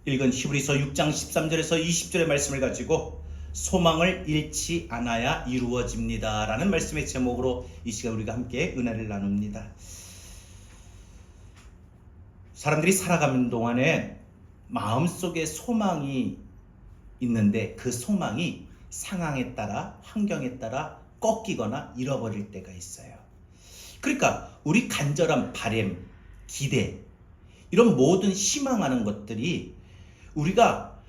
읽은 히브리서 6장 13절에서 20절의 말씀을 가지고 소망을 잃지 않아야 이루어집니다 라는 말씀의 제목으로 이 시간 우리가 함께 은혜를 나눕니다. 사람들이 살아가는 동안에 마음속에 소망이 있는데 그 소망이 상황에 따라 환경에 따라 꺾이거나 잃어버릴 때가 있어요. 그러니까 우리 간절한 바람, 기대, 이런 모든 희망하는 것들이 우리가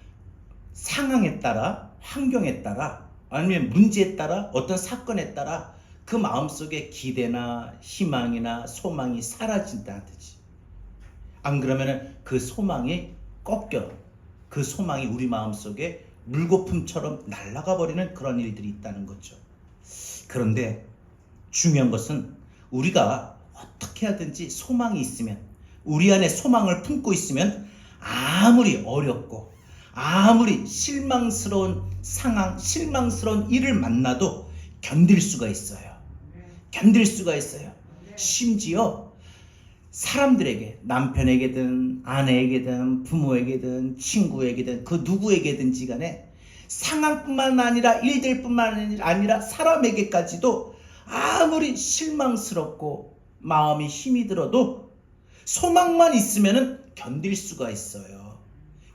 상황에 따라 환경에 따라 아니면 문제에 따라 어떤 사건에 따라 그 마음속에 기대나 희망이나 소망이 사라진다든지, 안 그러면 그 소망이 꺾여 그 소망이 우리 마음속에 물거품처럼 날아가 버리는 그런 일들이 있다는 거죠. 그런데 중요한 것은 우리가 어떻게 하든지 소망이 있으면, 우리 안에 소망을 품고 있으면 아무리 어렵고 아무리 실망스러운 상황, 실망스러운 일을 만나도 견딜 수가 있어요. 견딜 수가 있어요. 심지어 사람들에게, 남편에게든 아내에게든 부모에게든 친구에게든 그 누구에게든지 간에 상황뿐만 아니라 일들뿐만 아니라 사람에게까지도 아무리 실망스럽고 마음이 힘이 들어도 소망만 있으면 견딜 수가 있어요.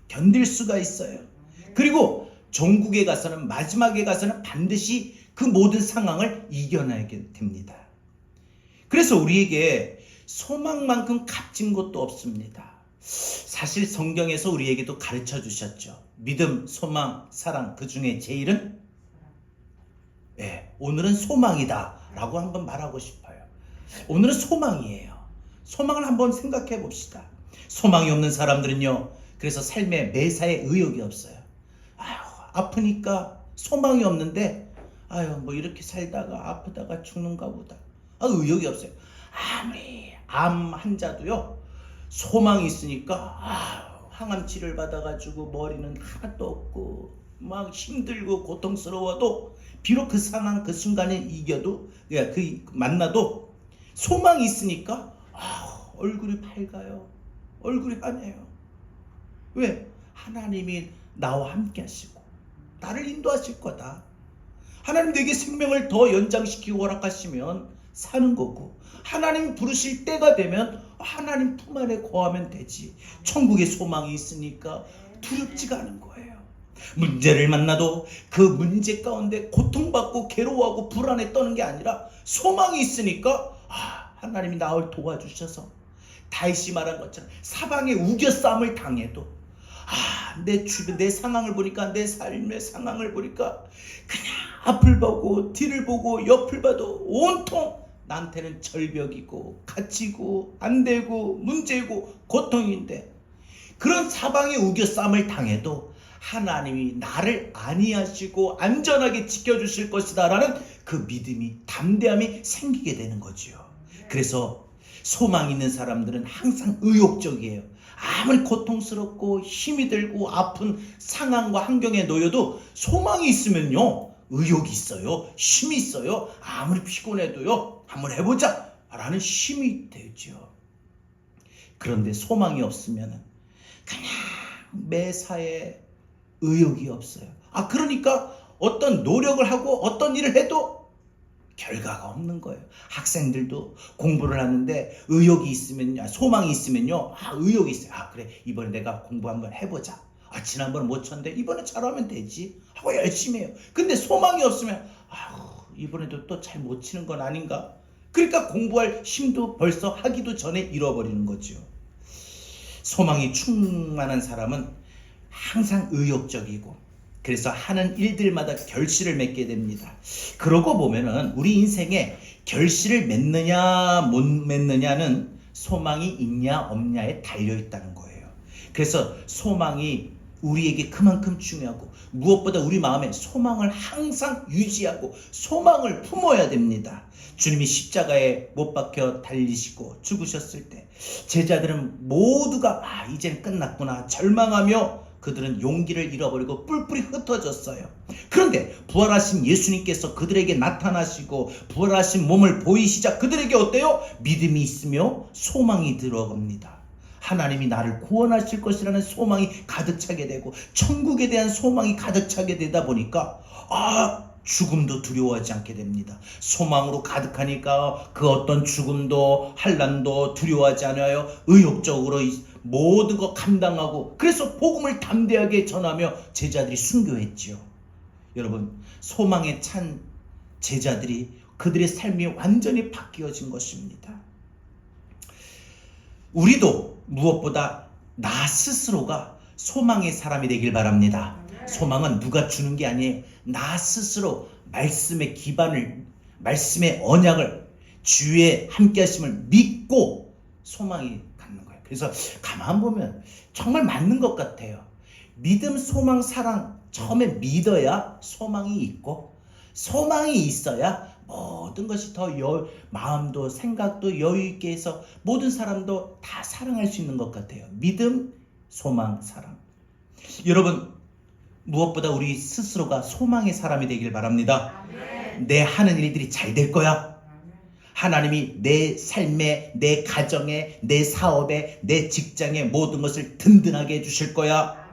견딜 수가 있어요. 그리고 종국에 가서는, 마지막에 가서는 반드시 그 모든 상황을 이겨내게 됩니다. 그래서 우리에게 소망만큼 값진 것도 없습니다. 사실 성경에서 우리에게도 가르쳐 주셨죠. 믿음, 소망, 사랑, 그 중에 제일은 오늘은 소망이다 라고 한번 말하고 싶어요. 오늘은 소망이에요. 소망을 한번 생각해 봅시다. 소망이 없는 사람들은요, 그래서 삶에 매사에 의욕이 없어요. 아프니까 소망이 없는데 뭐 이렇게 살다가 아프다가 죽는가 보다. 의욕이 없어요. 아무리 암 환자도요, 소망이 있으니까 항암 치료를 받아가지고 머리는 하나도 없고 막 힘들고 고통스러워도 비록 그 상황 그 순간에 이겨도, 그 만나도 소망이 있으니까 얼굴이 밝아요. 얼굴이 환해요. 왜? 하나님이 나와 함께 하시고 나를 인도하실 거다. 하나님 내게 생명을 더 연장시키고 허락하시면 사는 거고, 하나님 부르실 때가 되면 하나님 품 안에 거하면 되지. 천국에 소망이 있으니까 두렵지가 않은 거예요. 문제를 만나도 그 문제 가운데 고통받고 괴로워하고 불안에 떠는 게 아니라 소망이 있으니까 하나님이 나를 도와주셔서, 다윗이 말한 것처럼 사방에 우겨싸움을 당해도 내 주변, 내 상황을 보니까, 내 삶의 상황을 보니까 그냥 앞을 보고 뒤를 보고 옆을 봐도 온통 나한테는 절벽이고 갇히고 안되고 문제고 고통인데, 그런 사방에 우겨싸움을 당해도 하나님이 나를 안위하시고 안전하게 지켜주실 것이다 라는 그 믿음이, 담대함이 생기게 되는 거죠. 그래서 소망 있는 사람들은 항상 의욕적이에요. 아무리 고통스럽고 힘이 들고 아픈 상황과 환경에 놓여도 소망이 있으면요, 의욕이 있어요. 힘이 있어요. 아무리 피곤해도요, 한번 해보자 라는 힘이 되죠. 그런데 소망이 없으면 그냥 매사에 의욕이 없어요. 그러니까 어떤 노력을 하고 어떤 일을 해도 결과가 없는 거예요. 학생들도 공부를 하는데 의욕이 있으면, 소망이 있으면요, 의욕이 있어요. 그래, 이번에 내가 공부 한번 해보자. 지난번에 못 쳤는데 이번에 잘하면 되지 하고 열심히 해요. 근데 소망이 없으면 이번에도 또 잘 못 치는 건 아닌가. 그러니까 공부할 힘도 벌써 하기도 전에 잃어버리는 거죠. 소망이 충만한 사람은 항상 의욕적이고, 그래서 하는 일들마다 결실을 맺게 됩니다. 그러고 보면은 우리 인생에 결실을 맺느냐 못 맺느냐는 소망이 있냐 없냐에 달려있다는 거예요. 그래서 소망이 우리에게 그만큼 중요하고, 무엇보다 우리 마음에 소망을 항상 유지하고 소망을 품어야 됩니다. 주님이 십자가에 못 박혀 달리시고 죽으셨을 때 제자들은 모두가 이제는 끝났구나 절망하며 그들은 용기를 잃어버리고 뿔뿔이 흩어졌어요. 그런데 부활하신 예수님께서 그들에게 나타나시고 부활하신 몸을 보이시자 그들에게 어때요? 믿음이 있으며 소망이 들어갑니다. 하나님이 나를 구원하실 것이라는 소망이 가득 차게 되고 천국에 대한 소망이 가득 차게 되다 보니까 죽음도 두려워하지 않게 됩니다. 소망으로 가득하니까 그 어떤 죽음도 환난도 두려워하지 않아요. 의욕적으로 모든 거 감당하고, 그래서 복음을 담대하게 전하며 제자들이 순교했지요. 여러분, 소망에 찬 제자들이 그들의 삶이 완전히 바뀌어진 것입니다. 우리도 무엇보다 나 스스로가 소망의 사람이 되길 바랍니다. 소망은 누가 주는 게 아니에요. 나 스스로 말씀의 기반을, 말씀의 언약을, 주의 함께 하심을 믿고 소망이 갖는 거예요. 그래서 가만 보면 정말 맞는 것 같아요. 믿음, 소망, 사랑, 처음에 믿어야 소망이 있고, 소망이 있어야 모든 것이 더 마음도 생각도 여유 있게 해서 모든 사람도 다 사랑할 수 있는 것 같아요. 믿음, 소망, 사랑. 여러분, 무엇보다 우리 스스로가 소망의 사람이 되길 바랍니다. 내 하는 일들이 잘 될 거야. 하나님이 내 삶에, 내 가정에, 내 사업에, 내 직장에 모든 것을 든든하게 해주실 거야.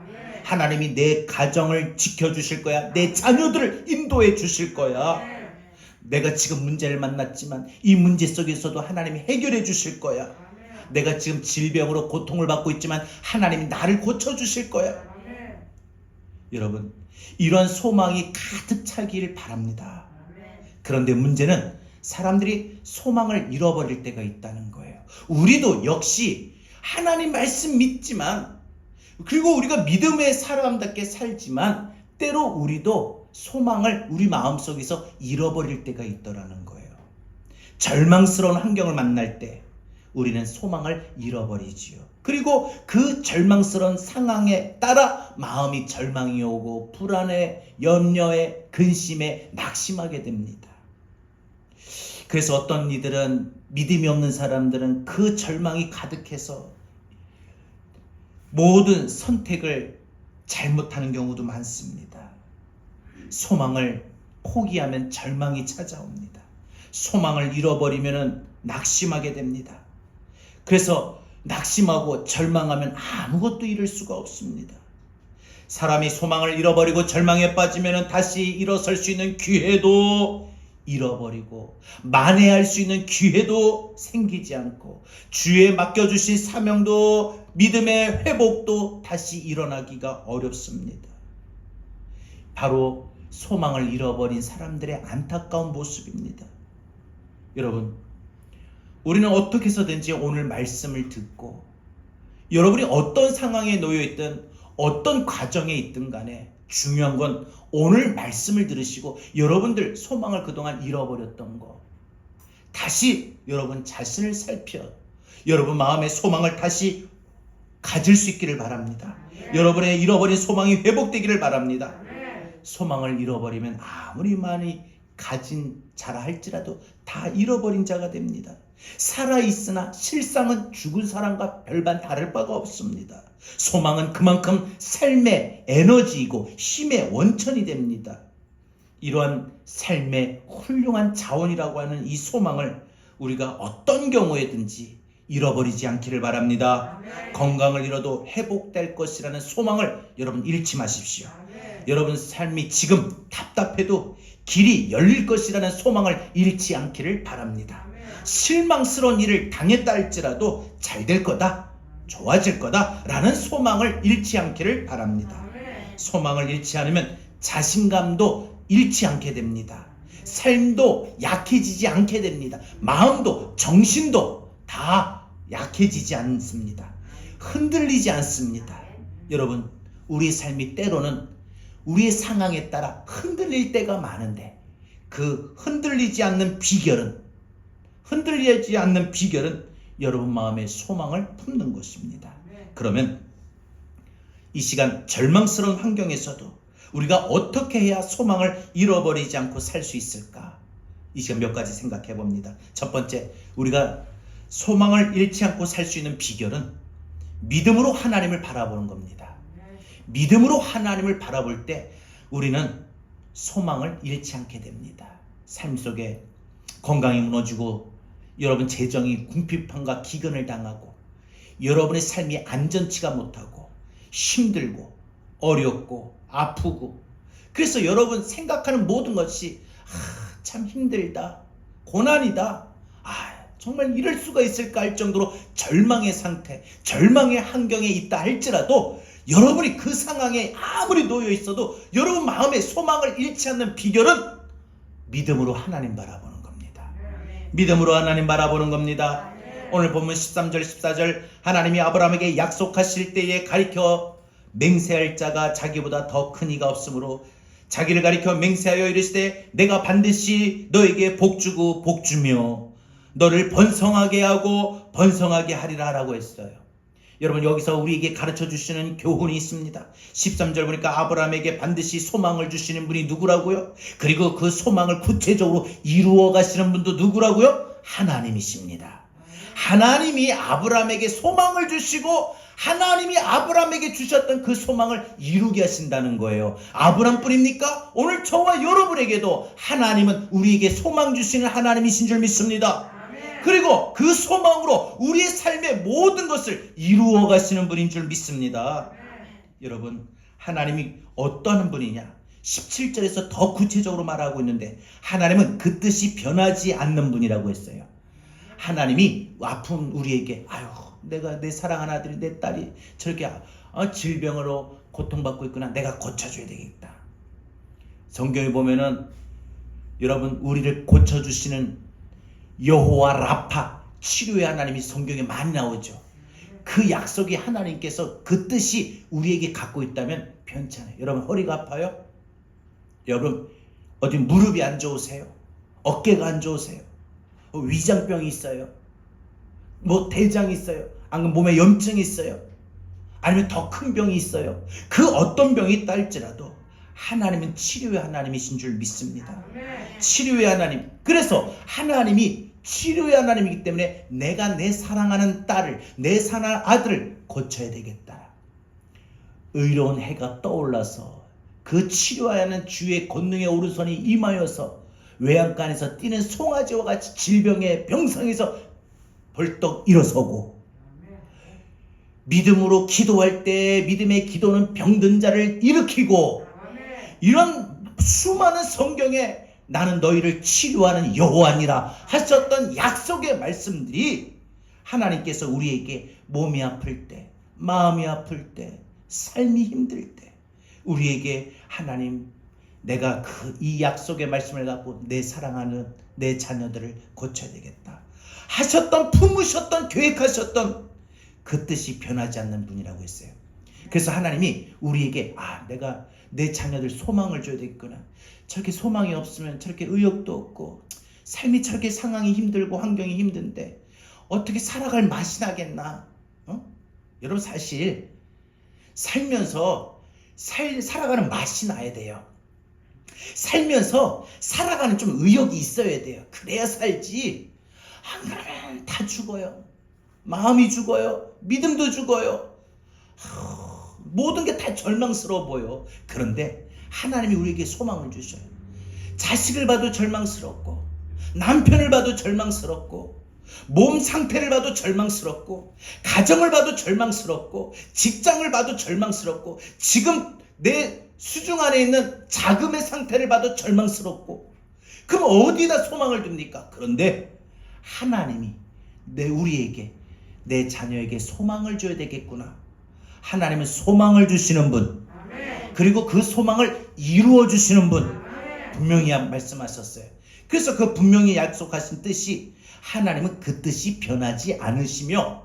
하나님이 내 가정을 지켜주실 거야. 내 자녀들을 인도해 주실 거야. 내가 지금 문제를 만났지만 이 문제 속에서도 하나님이 해결해 주실 거야. 내가 지금 질병으로 고통을 받고 있지만 하나님이 나를 고쳐주실 거야. 여러분, 이런 소망이 가득 차기를 바랍니다. 그런데 문제는 사람들이 소망을 잃어버릴 때가 있다는 거예요. 우리도 역시 하나님 말씀 믿지만, 그리고 우리가 믿음의 사람답게 살지만 때로 우리도 소망을 우리 마음속에서 잃어버릴 때가 있더라는 거예요. 절망스러운 환경을 만날 때 우리는 소망을 잃어버리지요. 그리고 그 절망스러운 상황에 따라 마음이 절망이 오고 불안에, 염려에, 근심에 낙심하게 됩니다. 그래서 어떤 이들은, 믿음이 없는 사람들은 그 절망이 가득해서 모든 선택을 잘못하는 경우도 많습니다. 소망을 포기하면 절망이 찾아옵니다. 소망을 잃어버리면 낙심하게 됩니다. 그래서 낙심하고 절망하면 아무것도 이룰 수가 없습니다. 사람이 소망을 잃어버리고 절망에 빠지면 다시 일어설 수 있는 기회도 잃어버리고, 만회할 수 있는 기회도 생기지 않고, 주에 맡겨주신 사명도, 믿음의 회복도 다시 일어나기가 어렵습니다. 바로 소망을 잃어버린 사람들의 안타까운 모습입니다. 여러분, 우리는 어떻게 해서든지 오늘 말씀을 듣고, 여러분이 어떤 상황에 놓여있든 어떤 과정에 있든 간에 중요한 건 오늘 말씀을 들으시고 여러분들 소망을 그동안 잃어버렸던 거 다시 여러분 자신을 살펴 여러분 마음의 소망을 다시 가질 수 있기를 바랍니다. 여러분의 잃어버린 소망이 회복되기를 바랍니다. 소망을 잃어버리면 아무리 많이 가진 자라 할지라도 다 잃어버린 자가 됩니다. 살아있으나 실상은 죽은 사람과 별반 다를 바가 없습니다. 소망은 그만큼 삶의 에너지이고 힘의 원천이 됩니다. 이러한 삶의 훌륭한 자원이라고 하는 이 소망을 우리가 어떤 경우에든지 잃어버리지 않기를 바랍니다. 건강을 잃어도 회복될 것이라는 소망을 여러분 잃지 마십시오. 여러분 삶이 지금 답답해도 길이 열릴 것이라는 소망을 잃지 않기를 바랍니다. 실망스러운 일을 당했다 할지라도 잘 될 거다, 좋아질 거다 라는 소망을 잃지 않기를 바랍니다. 소망을 잃지 않으면 자신감도 잃지 않게 됩니다. 삶도 약해지지 않게 됩니다. 마음도 정신도 다 약해지지 않습니다. 흔들리지 않습니다. 여러분, 우리의 삶이 때로는 우리의 상황에 따라 흔들릴 때가 많은데 그 흔들리지 않는 비결은 여러분 마음에 소망을 품는 것입니다. 그러면 이 시간 절망스러운 환경에서도 우리가 어떻게 해야 소망을 잃어버리지 않고 살 수 있을까? 이 시간 몇 가지 생각해 봅니다. 첫 번째, 우리가 소망을 잃지 않고 살 수 있는 비결은 믿음으로 하나님을 바라보는 겁니다. 믿음으로 하나님을 바라볼 때 우리는 소망을 잃지 않게 됩니다. 삶 속에 건강이 무너지고 여러분 재정이 궁핍함과 기근을 당하고 여러분의 삶이 안전치가 못하고 힘들고 어렵고 아프고, 그래서 여러분 생각하는 모든 것이 참 힘들다, 고난이다, 정말 이럴 수가 있을까 할 정도로 절망의 상태, 절망의 환경에 있다 할지라도 여러분이 그 상황에 아무리 놓여 있어도 여러분 마음에 소망을 잃지 않는 비결은 믿음으로 하나님 바라보는 겁니다. 믿음으로 하나님 바라보는 겁니다. 오늘 본문 13절 14절 하나님이 아브라함에게 약속하실 때에 가리켜 맹세할 자가 자기보다 더 큰 이가 없으므로 자기를 가리켜 맹세하여 이르시되 내가 반드시 너에게 복주고 복주며 너를 번성하게 하고 번성하게 하리라 라고 했어요. 여러분, 여기서 우리에게 가르쳐 주시는 교훈이 있습니다. 13절 보니까 아브라함에게 반드시 소망을 주시는 분이 누구라고요? 그리고 그 소망을 구체적으로 이루어 가시는 분도 누구라고요? 하나님이십니다. 하나님이 아브라함에게 소망을 주시고 하나님이 아브라함에게 주셨던 그 소망을 이루게 하신다는 거예요. 아브라함뿐입니까? 오늘 저와 여러분에게도 하나님은 우리에게 소망 주시는 하나님이신 줄 믿습니다. 그리고 그 소망으로 우리의 삶의 모든 것을 이루어 가시는 분인 줄 믿습니다. 여러분, 하나님이 어떠한 분이냐? 17절에서 더 구체적으로 말하고 있는데 하나님은 그 뜻이 변하지 않는 분이라고 했어요. 하나님이 아픈 우리에게 내가 내 사랑하는 아들이 내 딸이 저렇게 질병으로 고통받고 있구나, 내가 고쳐줘야 되겠다. 성경에 보면은 여러분, 우리를 고쳐주시는 여호와 라파, 치료의 하나님이 성경에 많이 나오죠. 그 약속이 하나님께서 그 뜻이 우리에게 갖고 있다면 변찮아요. 여러분, 허리가 아파요? 여러분, 어디 무릎이 안 좋으세요? 어깨가 안 좋으세요? 위장병이 있어요? 대장이 있어요? 아니면 몸에 염증이 있어요? 아니면 더 큰 병이 있어요? 그 어떤 병이 있다 할지라도 하나님은 치료의 하나님이신 줄 믿습니다. 치료의 하나님. 그래서 하나님이 치료의 하나님이기 때문에 내가 내 사랑하는 딸을, 내 사랑하는 아들을 고쳐야 되겠다. 의로운 해가 떠올라서 그 치료하는 주의 권능의 오른손이 임하여서 외양간에서 뛰는 송아지와 같이 질병의 병상에서 벌떡 일어서고, 믿음으로 기도할 때 믿음의 기도는 병든 자를 일으키고, 이런 수많은 성경에 나는 너희를 치료하는 여호와니라 하셨던 약속의 말씀들이 하나님께서 우리에게 몸이 아플 때, 마음이 아플 때, 삶이 힘들 때 우리에게 하나님, 내가 이 약속의 말씀을 갖고 내 사랑하는 내 자녀들을 고쳐야 되겠다 하셨던, 품으셨던, 계획하셨던 그 뜻이 변하지 않는 분이라고 했어요. 그래서 하나님이 우리에게 내가 내 자녀들 소망을 줘야 되겠구나. 저렇게 소망이 없으면 저렇게 의욕도 없고 삶이 저렇게 상황이 힘들고 환경이 힘든데 어떻게 살아갈 맛이 나겠나? 여러분, 사실 살면서 살아가는 맛이 나야 돼요. 살면서 살아가는 좀 의욕이 있어야 돼요. 그래야 살지. 안 그러면 다 죽어요. 마음이 죽어요. 믿음도 죽어요. 모든 게 다 절망스러워 보여. 그런데 하나님이 우리에게 소망을 주셔요. 자식을 봐도 절망스럽고, 남편을 봐도 절망스럽고, 몸 상태를 봐도 절망스럽고, 가정을 봐도 절망스럽고, 직장을 봐도 절망스럽고, 지금 내 수중 안에 있는 자금의 상태를 봐도 절망스럽고, 그럼 어디다 소망을 둡니까? 그런데 하나님이 우리에게, 내 자녀에게 소망을 줘야 되겠구나. 하나님은 소망을 주시는 분, 그리고 그 소망을 이루어 주시는 분, 분명히 말씀하셨어요. 그래서 그 분명히 약속하신 뜻이, 하나님은 그 뜻이 변하지 않으시며,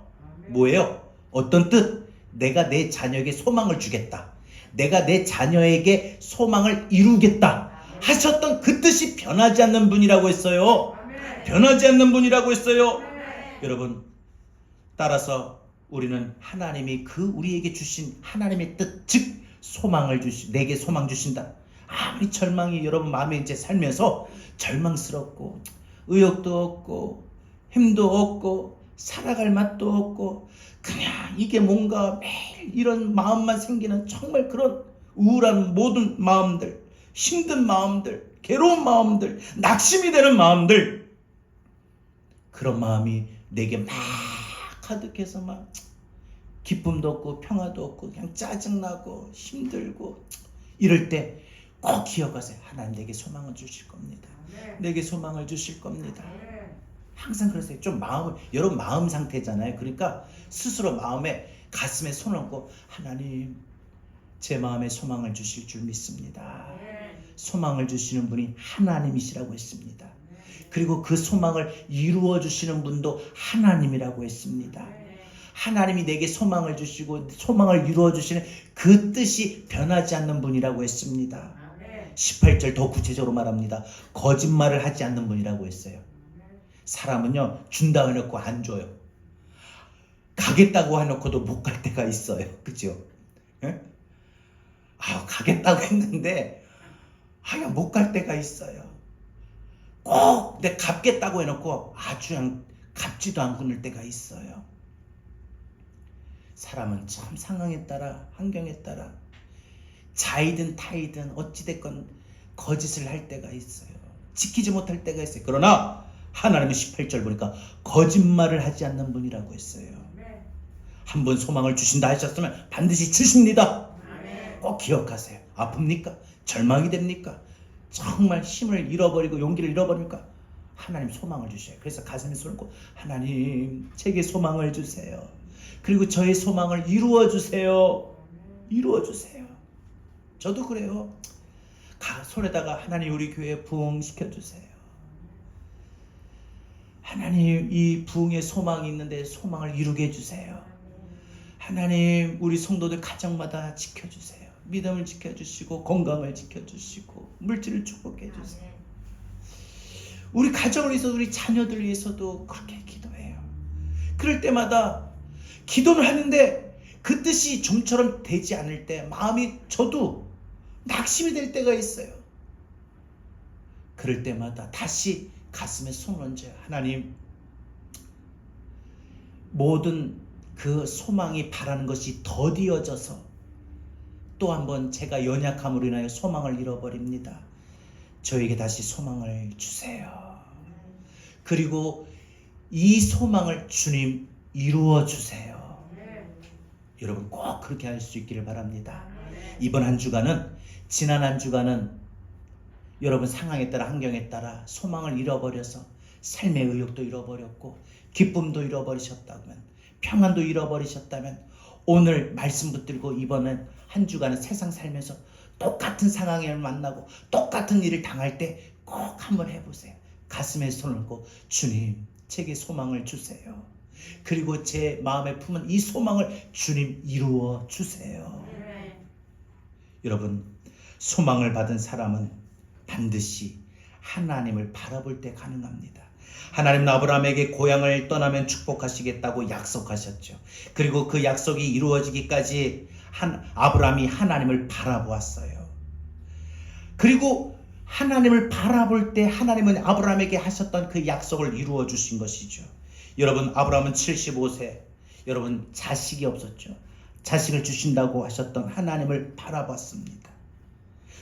뭐예요? 어떤 뜻? 내가 내 자녀에게 소망을 주겠다, 내가 내 자녀에게 소망을 이루겠다 하셨던 그 뜻이 변하지 않는 분이라고 했어요. 변하지 않는 분이라고 했어요. 여러분, 따라서 우리는 하나님이 우리에게 주신 하나님의 뜻, 즉 소망을 내게 소망 주신다. 아무리 절망이 여러분 마음에 이제 살면서 절망스럽고 의욕도 없고 힘도 없고 살아갈 맛도 없고 그냥 이게 뭔가 매일 이런 마음만 생기는 정말 그런 우울한 모든 마음들, 힘든 마음들, 괴로운 마음들, 낙심이 되는 마음들, 그런 마음이 내게 막 가득해서 막 기쁨도 없고 평화도 없고 그냥 짜증나고 힘들고 이럴 때 꼭 기억하세요. 하나님 내게 소망을 주실 겁니다. 내게 소망을 주실 겁니다. 항상 그러세요. 좀 여러분 마음 상태잖아요. 그러니까 스스로 가슴에 손을 얹고 하나님 제 마음에 소망을 주실 줄 믿습니다. 소망을 주시는 분이 하나님이시라고 했습니다. 그리고 그 소망을 이루어 주시는 분도 하나님이라고 했습니다. 하나님이 내게 소망을 주시고 소망을 이루어 주시는 그 뜻이 변하지 않는 분이라고 했습니다. 18절 더 구체적으로 말합니다. 거짓말을 하지 않는 분이라고 했어요. 사람은요 준다고 해놓고 안 줘요. 가겠다고 해놓고도 못 갈 때가 있어요. 그죠? 예? 가겠다고 했는데 못 갈 때가 있어요. 꼭 내 갚겠다고 해놓고 아주 그냥 갚지도 않을 때가 있어요. 사람은 참 상황에 따라 환경에 따라 자이든 타이든 어찌됐건 거짓을 할 때가 있어요. 지키지 못할 때가 있어요. 그러나 하나님은 18절 보니까 거짓말을 하지 않는 분이라고 했어요. 한 번 소망을 주신다 하셨으면 반드시 주십니다. 꼭 기억하세요. 아픕니까? 절망이 됩니까? 정말 힘을 잃어버리고 용기를 잃어버립니까? 하나님 소망을 주셔요. 그래서 가슴에 손을 얹고 하나님 제게 소망을 주세요. 그리고 저의 소망을 이루어 주세요. 이루어 주세요. 저도 그래요. 손에다가 하나님 우리 교회 부흥시켜 주세요. 하나님 이 부흥의 소망이 있는데 소망을 이루게 해주세요. 하나님 우리 성도들 가정마다 지켜주세요. 믿음을 지켜주시고 건강을 지켜주시고 물질을 축복해 주세요. 우리 가정을 위해서 우리 자녀들 위해서도 그렇게 기도해요. 그럴 때마다 기도를 하는데 그 뜻이 좀처럼 되지 않을 때 마음이 저도 낙심이 될 때가 있어요. 그럴 때마다 다시 가슴에 손을 얹어요. 하나님 모든 그 소망이 바라는 것이 더디어져서 또 한번 제가 연약함으로 인하여 소망을 잃어버립니다. 저에게 다시 소망을 주세요. 그리고 이 소망을 주님 이루어 주세요. 여러분 꼭 그렇게 할 수 있기를 바랍니다. 이번 한 주간은 지난 한 주간은 여러분 상황에 따라 환경에 따라 소망을 잃어버려서 삶의 의욕도 잃어버렸고 기쁨도 잃어버리셨다면 평안도 잃어버리셨다면 오늘 말씀 붙들고 이번엔 한 주간은 세상 살면서 똑같은 상황을 만나고 똑같은 일을 당할 때 꼭 한번 해보세요. 가슴에 손을 얹고 주님 제게 소망을 주세요. 그리고 제 마음에 품은 이 소망을 주님 이루어 주세요. 여러분 소망을 받은 사람은 반드시 하나님을 바라볼 때 가능합니다. 하나님은 아브라함에게 고향을 떠나면 축복하시겠다고 약속하셨죠. 그리고 그 약속이 이루어지기까지 아브라함이 하나님을 바라보았어요. 그리고 하나님을 바라볼 때 하나님은 아브라함에게 하셨던 그 약속을 이루어 주신 것이죠. 여러분 아브라함은 75세 여러분 자식이 없었죠. 자식을 주신다고 하셨던 하나님을 바라봤습니다.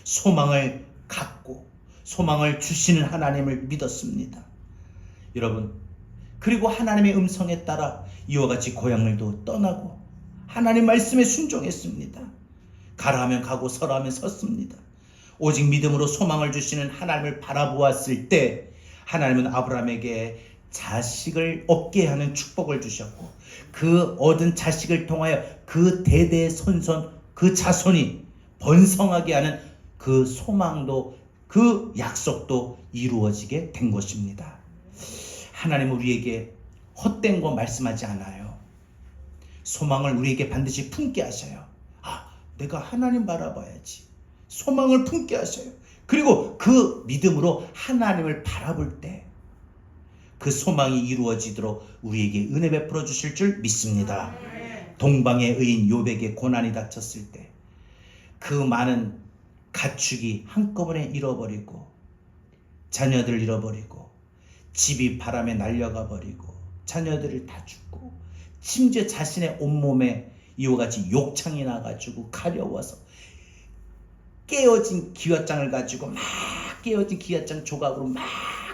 소망을 갖고 소망을 주시는 하나님을 믿었습니다. 여러분 그리고 하나님의 음성에 따라 이와 같이 고향을도 떠나고 하나님 말씀에 순종했습니다. 가라 하면 가고 서라 하면 섰습니다. 오직 믿음으로 소망을 주시는 하나님을 바라보았을 때 하나님은 아브라함에게 자식을 얻게 하는 축복을 주셨고 그 얻은 자식을 통하여 그 대대손손 그 자손이 번성하게 하는 그 소망도 그 약속도 이루어지게 된 것입니다. 하나님은 우리에게 헛된 거 말씀하지 않아요. 소망을 우리에게 반드시 품게 하셔요. 내가 하나님 바라봐야지. 소망을 품게 하셔요. 그리고 그 믿음으로 하나님을 바라볼 때 그 소망이 이루어지도록 우리에게 은혜 베풀어 주실 줄 믿습니다. 동방의 의인 욥에게 고난이 닥쳤을 때 그 많은 가축이 한꺼번에 잃어버리고 자녀들 잃어버리고 집이 바람에 날려가 버리고 자녀들을 다 죽고 심지어 자신의 온몸에 이와 같이 욕창이 나가지고 가려워서 깨어진 기왓장을 가지고 막 깨어진 기왓장 조각으로 막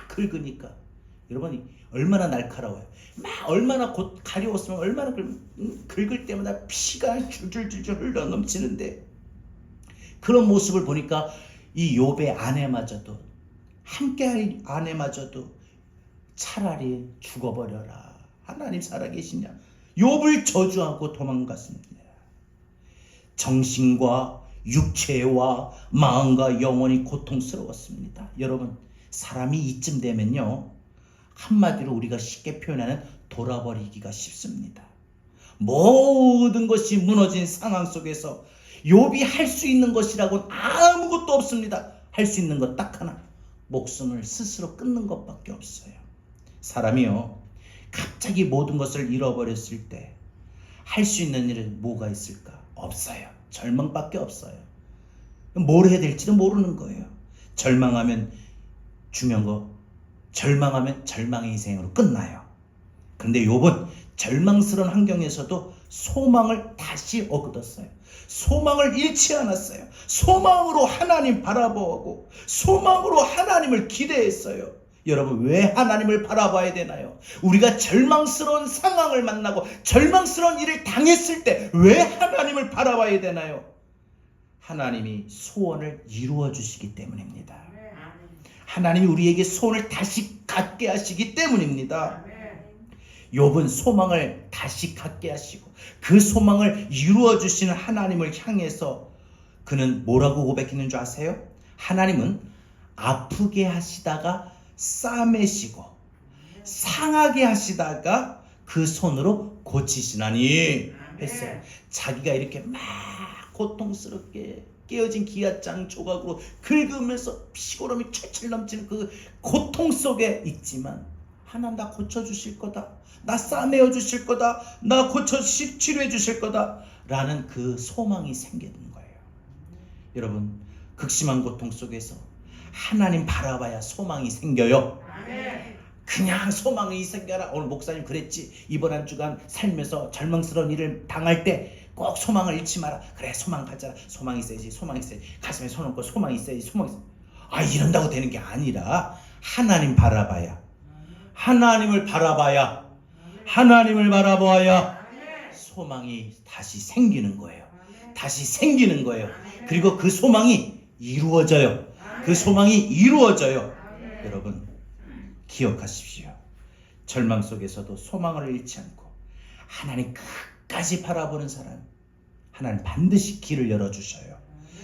긁으니까 여러분 얼마나 날카로워요. 막 얼마나 곧 가려웠으면 얼마나 긁을 때마다 피가 줄줄줄줄 흘러 넘치는데, 그런 모습을 보니까 이 욥의 아내마저도, 함께할 아내마저도 차라리 죽어버려라, 하나님 살아계시냐, 욥을 저주하고 도망갔습니다. 정신과 육체와 마음과 영혼이 고통스러웠습니다. 여러분, 사람이 이쯤 되면요, 한마디로 우리가 쉽게 표현하는 돌아버리기가 쉽습니다. 모든 것이 무너진 상황 속에서 욥이 할 수 있는 것이라고는 아무것도 없습니다. 할 수 있는 것 딱 하나, 목숨을 스스로 끊는 것밖에 없어요. 사람이요, 갑자기 모든 것을 잃어버렸을 때 할 수 있는 일은 뭐가 있을까? 없어요. 절망밖에 없어요. 뭘 해야 될지도 모르는 거예요. 절망하면 중요한 거, 절망하면 절망의 인생으로 끝나요. 그런데 욥은 절망스러운 환경에서도 소망을 다시 얻었어요. 소망을 잃지 않았어요. 소망으로 하나님 바라보고 소망으로 하나님을 기대했어요. 여러분, 왜 하나님을 바라봐야 되나요? 우리가 절망스러운 상황을 만나고 절망스러운 일을 당했을 때 왜 하나님을 바라봐야 되나요? 하나님이 소원을 이루어 주시기 때문입니다. 하나님이 우리에게 소원을 다시 갖게 하시기 때문입니다. 욥은 소망을 다시 갖게 하시고 그 소망을 이루어 주시는 하나님을 향해서 그는 뭐라고 고백했는 줄 아세요? 하나님은 아프게 하시다가 싸매시고 상하게 하시다가 그 손으로 고치시나니 했어요. 자기가 이렇게 막 고통스럽게 깨어진 기아장 조각으로 긁으면서 피고름이 철철 넘치는 그 고통 속에 있지만, 하나님 나 고쳐주실 거다, 나 싸매어 주실 거다, 나 고쳐 치료해 주실 거다 라는 그 소망이 생기는 거예요. 여러분, 극심한 고통 속에서 하나님 바라봐야 소망이 생겨요. 그냥 소망이 생겨라. 오늘 목사님 그랬지, 이번 한 주간 살면서 절망스러운 일을 당할 때 꼭 소망을 잃지 마라. 그래, 소망 가져라. 소망이 있어야지, 소망이 있어야지. 가슴에 손 얹고 소망이 있어야지, 소망이 있어야지. 이런다고 되는 게 아니라 하나님 바라봐야, 하나님을 바라봐야, 하나님을 바라봐야 소망이 다시 생기는 거예요. 다시 생기는 거예요. 그리고 그 소망이 이루어져요. 그 소망이 이루어져요. 여러분, 기억하십시오. 절망 속에서도 소망을 잃지 않고 하나님 끝까지 바라보는 사람, 하나님 반드시 길을 열어주셔요.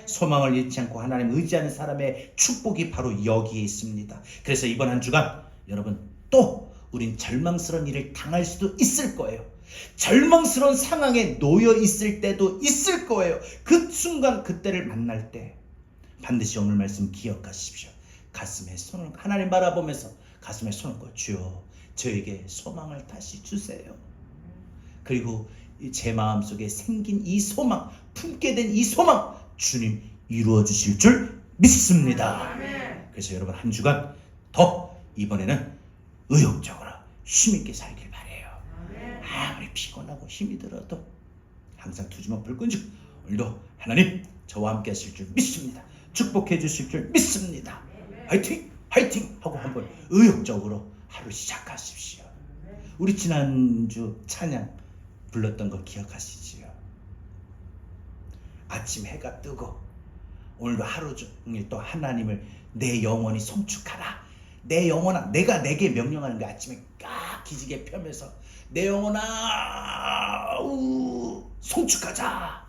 소망을 잃지 않고 하나님 의지하는 사람의 축복이 바로 여기에 있습니다. 그래서 이번 한 주간 여러분, 또 우린 절망스러운 일을 당할 수도 있을 거예요. 절망스러운 상황에 놓여 있을 때도 있을 거예요. 그 순간 그때를 만날 때 반드시 오늘 말씀 기억하십시오. 가슴에 손을, 하나님 바라보면서 가슴에 손을 얹고 주여 저에게 소망을 다시 주세요. 그리고 제 마음속에 생긴 이 소망, 품게 된 이 소망 주님 이루어 주실 줄 믿습니다. 그래서 여러분, 한 주간 더 이번에는 의욕적으로 힘있게 살길 바래요. 아무리 피곤하고 힘이 들어도 항상 두 주먹 불 끈지고 오늘도 하나님 저와 함께 하실 줄 믿습니다. 축복해 주실 줄 믿습니다. 화이팅! 화이팅! 하고 한번 의욕적으로 하루 시작하십시오. 우리 지난주 찬양 불렀던 거 기억하시지요? 아침 해가 뜨고 오늘도 하루 종일 또 하나님을 내 영혼이 송축하라. 내 영혼아, 내가 내게 명령하는 게 아침에 깍 기지개 펴면서 내 영혼아 송축하자.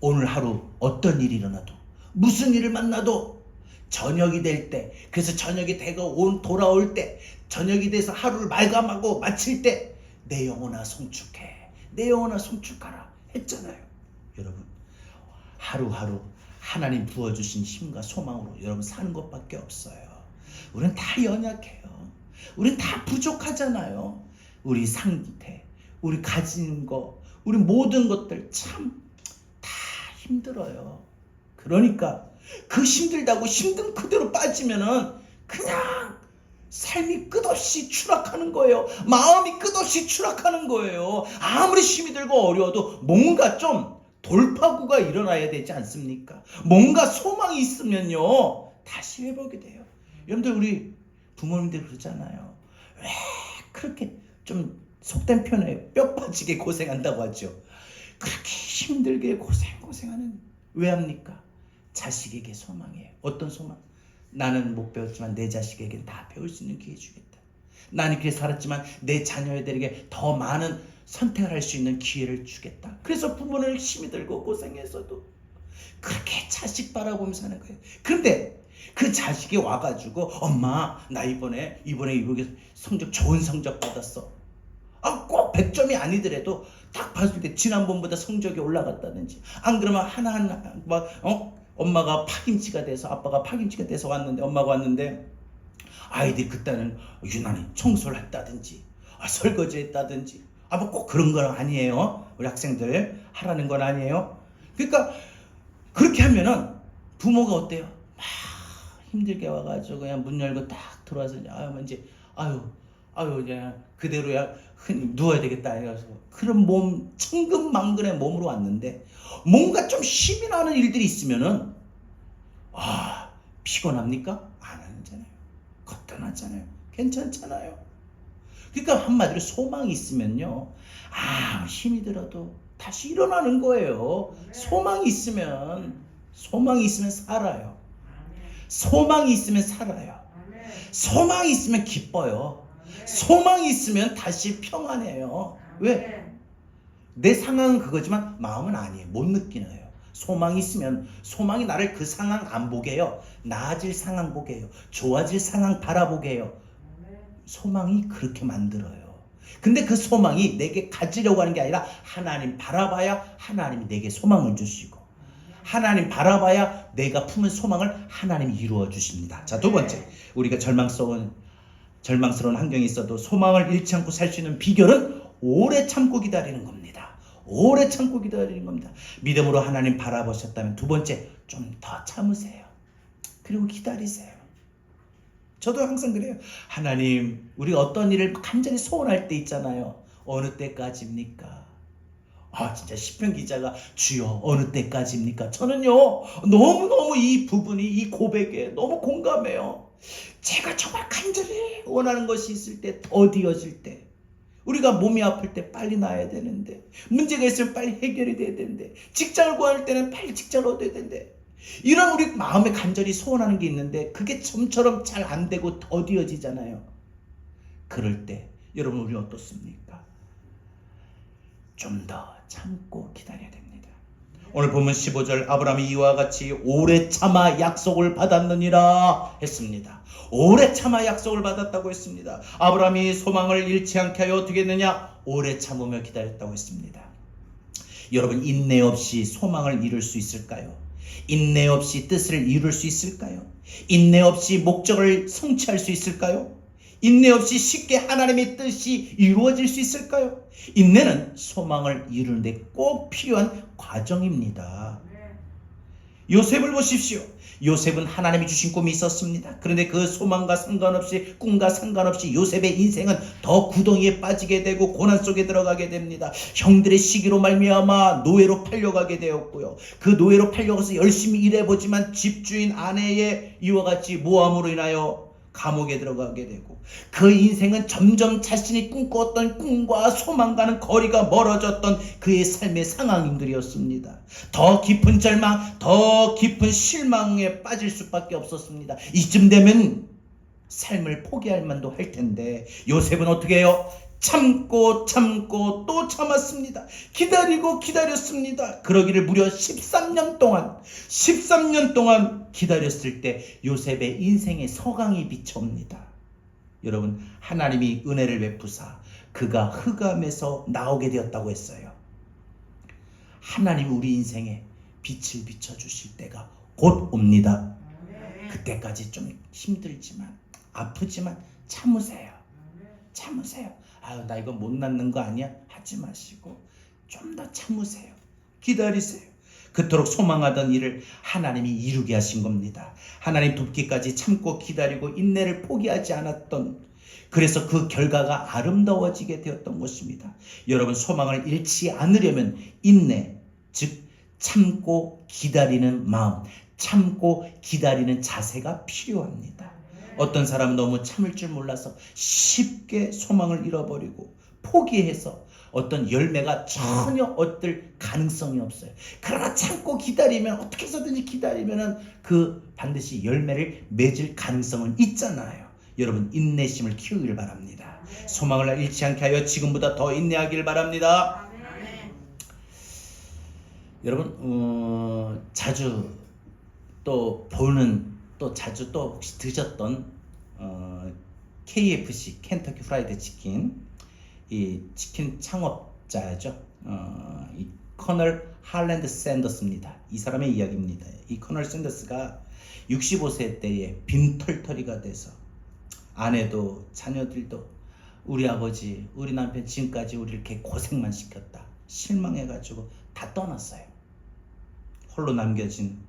오늘 하루 어떤 일이 일어나도, 무슨 일을 만나도 저녁이 될 때, 그래서 저녁이 되고 돌아올 때, 저녁이 돼서 하루를 마감하고 마칠 때 내 영혼아 송축해, 내 영혼아 송축하라 했잖아요. 여러분, 하루하루 하나님 부어주신 힘과 소망으로 여러분 사는 것밖에 없어요. 우리는 다 연약해요. 우리는 다 부족하잖아요. 우리 상태, 우리 가진 거, 우리 모든 것들 참 다 힘들어요. 그러니까 그 힘들다고 힘든 그대로 빠지면은 그냥 삶이 끝없이 추락하는 거예요. 마음이 끝없이 추락하는 거예요. 아무리 힘이 들고 어려워도 뭔가 좀 돌파구가 일어나야 되지 않습니까? 뭔가 소망이 있으면요 다시 회복이 돼요. 여러분들, 우리 부모님들 그러잖아요. 왜 그렇게 좀 속된 표현에 뼈 빠지게 고생한다고 하죠. 그렇게 힘들게 고생하는 왜 합니까? 자식에게 소망이에요. 어떤 소망? 나는 못 배웠지만 내 자식에겐 다 배울 수 있는 기회 주겠다. 나는 이렇게 살았지만 내 자녀들에게 더 많은 선택을 할 수 있는 기회를 주겠다. 그래서 부모는 힘이 들고 고생해서도 그렇게 자식 바라보면서 사는 거예요. 그런데 그 자식이 와가지고 엄마 나 이번에 성적 좋은 성적 받았어. 꼭 100점이 아니더라도 딱 봤을 때 지난번보다 성적이 올라갔다든지 안 그러면 하나하나 엄마가 파김치가 돼서 아빠가 파김치가 돼서 왔는데 엄마가 왔는데 아이들이 그때는 유난히 청소를 했다든지 설거지 했다든지 뭐 꼭 그런 건 아니에요. 우리 학생들 하라는 건 아니에요. 그러니까 그렇게 하면은 부모가 어때요? 막 힘들게 와가지고 그냥 문 열고 딱 들어와서 이제 그냥 그대로야 누워야 되겠다 해서 그런 몸 천근만근의 몸으로 왔는데 뭔가 좀 힘이 나는 일들이 있으면은 피곤합니까? 안 하잖아요. 거뜬하잖아요. 괜찮잖아요. 그러니까 한마디로 소망이 있으면요 힘이 들어도 다시 일어나는 거예요. 소망이 있으면 살아요. 소망이 있으면 살아요. 소망이 있으면 기뻐요. 소망이 있으면 다시 평안해요. 왜? 내 상황은 그거지만 마음은 아니에요. 못 느끼네요. 소망이 있으면 소망이 나를 그 상황 안 보게 해요. 나아질 상황 보게 해요. 좋아질 상황 바라보게 해요. 소망이 그렇게 만들어요. 근데 그 소망이 내게 가지려고 하는 게 아니라 하나님 바라봐야 하나님이 내게 소망을 주시고 하나님 바라봐야 내가 품은 소망을 하나님이 이루어 주십니다. 자, 두 번째, 우리가 절망스러운 환경이 있어도 소망을 잃지 않고 살 수 있는 비결은 오래 참고 기다리는 겁니다. 오래 참고 기다리는 겁니다. 믿음으로 하나님 바라보셨다면 두 번째, 좀 더 참으세요. 그리고 기다리세요. 저도 항상 그래요. 하나님, 우리가 어떤 일을 간절히 소원할 때 있잖아요. 어느 때까지입니까? 진짜 시편 기자가 주여 어느 때까지입니까? 저는요 너무너무 이 부분이 이 고백에 너무 공감해요. 제가 정말 간절히 원하는 것이 있을 때 더디어질 때 우리가 몸이 아플 때 빨리 나아야 되는데 문제가 있으면 빨리 해결이 돼야 되는데 직장을 구할 때는 빨리 직장을 얻어야 되는데 이런 우리 마음에 간절히 소원하는 게 있는데 그게 좀처럼 잘 안 되고 더디어지잖아요. 그럴 때 여러분 우리 어떻습니까? 좀 더 참고 기다려야 됩니다. 오늘 보면 15절 아브라함이 이와 같이 오래 참아 약속을 받았느니라 했습니다. 오래 참아 약속을 받았다고 했습니다. 아브라함이 소망을 잃지 않게 하여 어떻게 했느냐? 오래 참으며 기다렸다고 했습니다. 여러분 인내 없이 소망을 이룰 수 있을까요? 인내 없이 뜻을 이룰 수 있을까요? 인내 없이 목적을 성취할 수 있을까요? 인내 없이 쉽게 하나님의 뜻이 이루어질 수 있을까요? 인내는 소망을 이루는 데 꼭 필요한 과정입니다. 요셉을 보십시오. 요셉은 하나님이 주신 꿈이 있었습니다. 그런데 그 소망과 상관없이 꿈과 상관없이 요셉의 인생은 더 구덩이에 빠지게 되고 고난 속에 들어가게 됩니다. 형들의 시기로 말미암아 노예로 팔려가게 되었고요. 그 노예로 팔려가서 열심히 일해보지만 집주인 아내의 이와 같이 모함으로 인하여 감옥에 들어가게 되고 그 인생은 점점 자신이 꿈꾸었던 꿈과 소망과는 거리가 멀어졌던 그의 삶의 상황들이었습니다. 더 깊은 절망, 더 깊은 실망에 빠질 수밖에 없었습니다. 이쯤 되면 삶을 포기할 만도 할 텐데 요셉은 어떻게 해요? 참고 또 참았습니다. 기다리고 기다렸습니다. 그러기를 무려 13년 동안 기다렸을 때 요셉의 인생의 서강이 비쳐옵니다. 여러분 하나님이 은혜를 베푸사 그가 흑암에서 나오게 되었다고 했어요. 하나님이 우리 인생에 빛을 비춰주실 때가 곧 옵니다. 그때까지 좀 힘들지만 아프지만 참으세요. 나 이거 못 낳는 거 아니야? 하지 마시고 좀 더 참으세요. 기다리세요. 그토록 소망하던 일을 하나님이 이루게 하신 겁니다. 하나님 돕기까지 참고 기다리고 인내를 포기하지 않았던 그래서 그 결과가 아름다워지게 되었던 것입니다. 여러분 소망을 잃지 않으려면 인내, 즉 참고 기다리는 마음, 참고 기다리는 자세가 필요합니다. 어떤 사람은 너무 참을 줄 몰라서 쉽게 소망을 잃어버리고 포기해서 어떤 열매가 전혀 얻을 가능성이 없어요. 그러나 참고 기다리면, 어떻게 해서든지 기다리면 그 반드시 열매를 맺을 가능성은 있잖아요. 여러분, 인내심을 키우길 바랍니다. 소망을 잃지 않게 하여 지금보다 더 인내하길 바랍니다. 여러분, 자주 또 보는, 또 자주 또 혹시 드셨던 KFC, 켄터키 프라이드 치킨, 이 치킨 창업자죠. 이 커널 할랜드 샌더스입니다. 이 사람의 이야기입니다. 이 커널 샌더스가 65세 때에 빈털터리가 돼서 아내도 자녀들도, 우리 아버지, 우리 남편 지금까지 우리 이렇게 고생만 시켰다, 실망해가지고 다 떠났어요. 홀로 남겨진,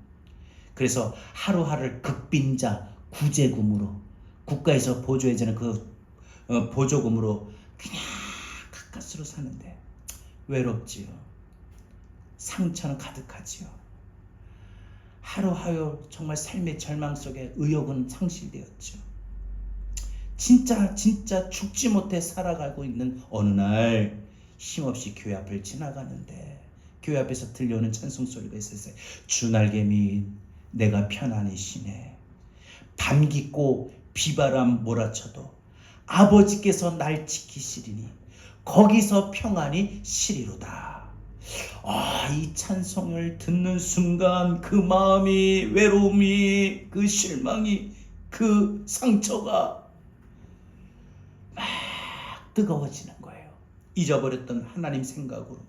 그래서 하루하루를 극빈자 구제금으로, 국가에서 보조해주는 그 보조금으로 그냥 가까스로 사는데 외롭지요. 상처는 가득하지요. 하루하루 정말 삶의 절망 속에 의욕은 상실되었죠. 진짜 죽지 못해 살아가고 있는 어느 날 힘없이 교회 앞을 지나가는데 교회 앞에서 들려오는 찬송 소리가 있었어요. 주 날개 밑 내가 편안히 쉬네. 밤 깊고 비바람 몰아쳐도 아버지께서 날 지키시리니 거기서 평안히 쉬리로다. 이 찬송을 듣는 순간 그 마음이, 외로움이, 그 실망이, 그 상처가 막 뜨거워지는 거예요. 잊어버렸던 하나님 생각으로,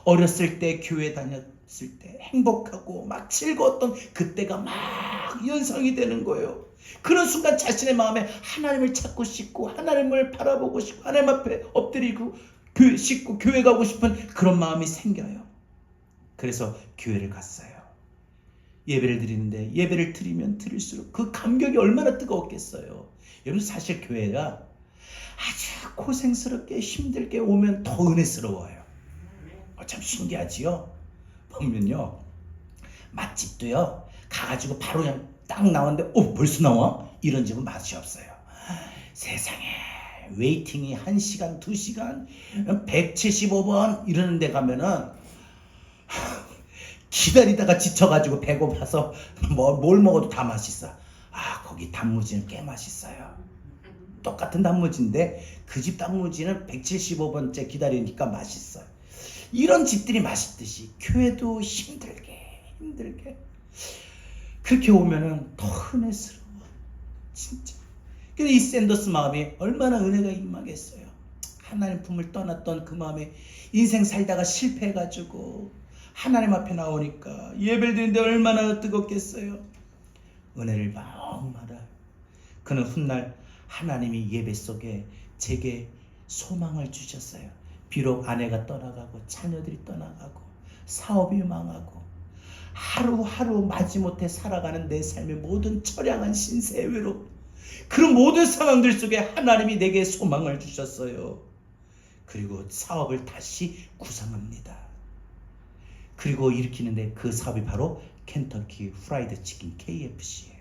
어렸을 때 교회 다녔을 때 행복하고 막 즐거웠던 그때가 막 연상이 되는 거예요. 그런 순간 자신의 마음에 하나님을 찾고 싶고, 하나님을 바라보고 싶고, 하나님 앞에 엎드리고 싶고, 교회 가고 싶은 그런 마음이 생겨요. 그래서 교회를 갔어요. 예배를 드리는데, 예배를 드리면 드릴수록 그 감격이 얼마나 뜨거웠겠어요. 여러분, 사실 교회가 아주 고생스럽게 힘들게 오면 더 은혜스러워요. 참 신기하지요. 보면요, 맛집도요, 가가지고 바로 그냥 딱 나왔는데 벌써 나와? 이런 집은 맛이 없어요. 세상에, 웨이팅이 1시간 2시간 175번 이러는 데 가면은 기다리다가 지쳐가지고 배고파서 뭘 먹어도 다 맛있어. 거기 단무지는 꽤 맛있어요. 똑같은 단무지인데 그 집 단무지는 175번째 기다리니까 맛있어요. 이런 집들이 맛있듯이 교회도 힘들게 그렇게 오면은 더 은혜스러워. 진짜. 근데 이 샌더스 마음이 얼마나 은혜가 임하겠어요. 하나님 품을 떠났던 그 마음에, 인생 살다가 실패해가지고 하나님 앞에 나오니까 예배를 드리는데 얼마나 뜨겁겠어요. 은혜를 마음마다. 그는 훗날 하나님이 예배 속에 제게 소망을 주셨어요. 비록 아내가 떠나가고 자녀들이 떠나가고 사업이 망하고 하루하루 마지못해 살아가는 내 삶의 모든 처량한 신세의 외로움, 그런 모든 상황들 속에 하나님이 내게 소망을 주셨어요. 그리고 사업을 다시 구상합니다. 그리고 일으키는데 그 사업이 바로 켄터키 프라이드 치킨 KFC예요.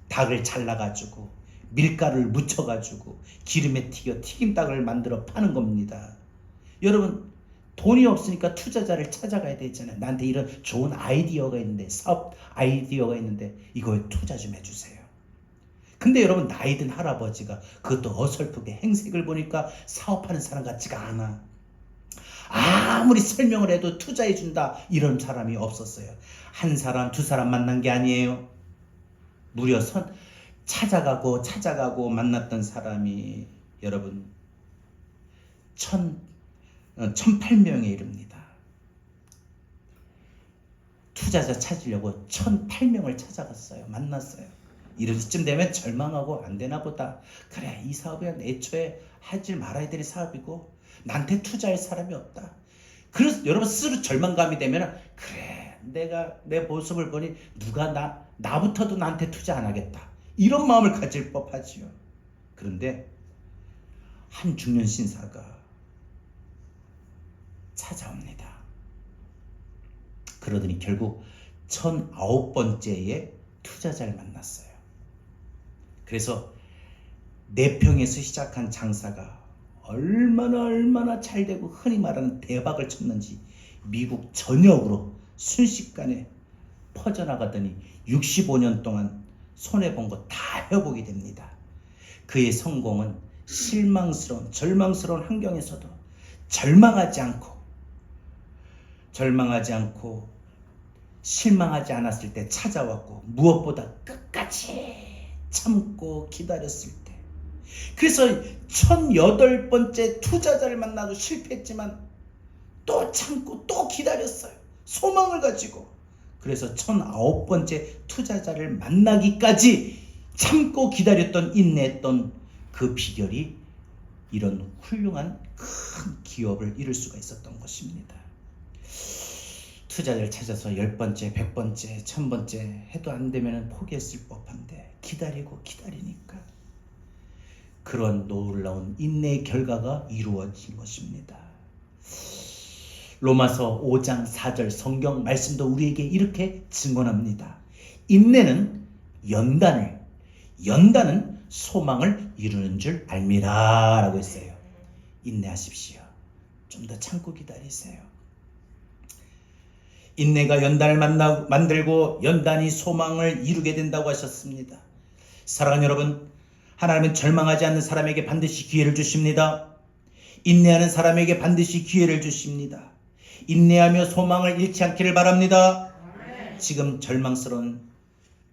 닭을 잘라가지고 밀가루를 묻혀가지고 기름에 튀겨 튀김닭을 만들어 파는 겁니다. 여러분, 돈이 없으니까 투자자를 찾아가야 되잖아요. 나한테 이런 좋은 아이디어가 있는데, 사업 아이디어가 있는데 이거에 투자 좀 해주세요. 근데 여러분, 나이 든 할아버지가 그것도 어설프게 행색을 보니까 사업하는 사람 같지가 않아. 아무리 설명을 해도 투자해준다 이런 사람이 없었어요. 한 사람 두 사람 만난 게 아니에요. 무려 찾아가고 만났던 사람이 여러분 1008명에 이릅니다. 투자자 찾으려고 1008명을 찾아갔어요. 만났어요. 이럴 쯤 되면 절망하고 안 되나 보다. 그래, 이 사업은 애초에 하지 말아야 될 사업이고 나한테 투자할 사람이 없다. 그래서 여러분, 스스로 절망감이 되면 그래, 내가 내 모습을 보니 누가 나부터도 나한테 투자 안 하겠다, 이런 마음을 가질 법하지요. 그런데 한 중년 신사가 찾아옵니다. 그러더니 결국 1009번째의 투자자를 만났어요. 그래서 4평에서 시작한 장사가 얼마나 잘 되고 흔히 말하는 대박을 쳤는지 미국 전역으로 순식간에 퍼져나가더니 65년 동안 손해본 거 다 회복이 됩니다. 그의 성공은 실망스러운 절망스러운 환경에서도 절망하지 않고 실망하지 않았을 때 찾아왔고, 무엇보다 끝까지 참고 기다렸을 때, 그래서 1008번째 투자자를 만나도 실패했지만 또 참고 또 기다렸어요. 소망을 가지고. 그래서 1009번째 투자자를 만나기까지 참고 기다렸던, 인내했던 그 비결이 이런 훌륭한 큰 기업을 이룰 수가 있었던 것입니다. 투자자를 찾아서 10번째, 100번째, 1000번째 해도 안 되면 포기했을 법한데 기다리니까 그런 놀라운 인내의 결과가 이루어진 것입니다. 로마서 5장 4절 성경 말씀도 우리에게 이렇게 증언합니다. 인내는 연단은 소망을 이루는 줄 알미라 라고 했어요. 인내하십시오. 좀 더 참고 기다리세요. 인내가 연단을 만들고 연단이 소망을 이루게 된다고 하셨습니다. 사랑하는 여러분, 하나님은 절망하지 않는 사람에게 반드시 기회를 주십니다. 인내하는 사람에게 반드시 기회를 주십니다. 인내하며 소망을 잃지 않기를 바랍니다. 지금 절망스러운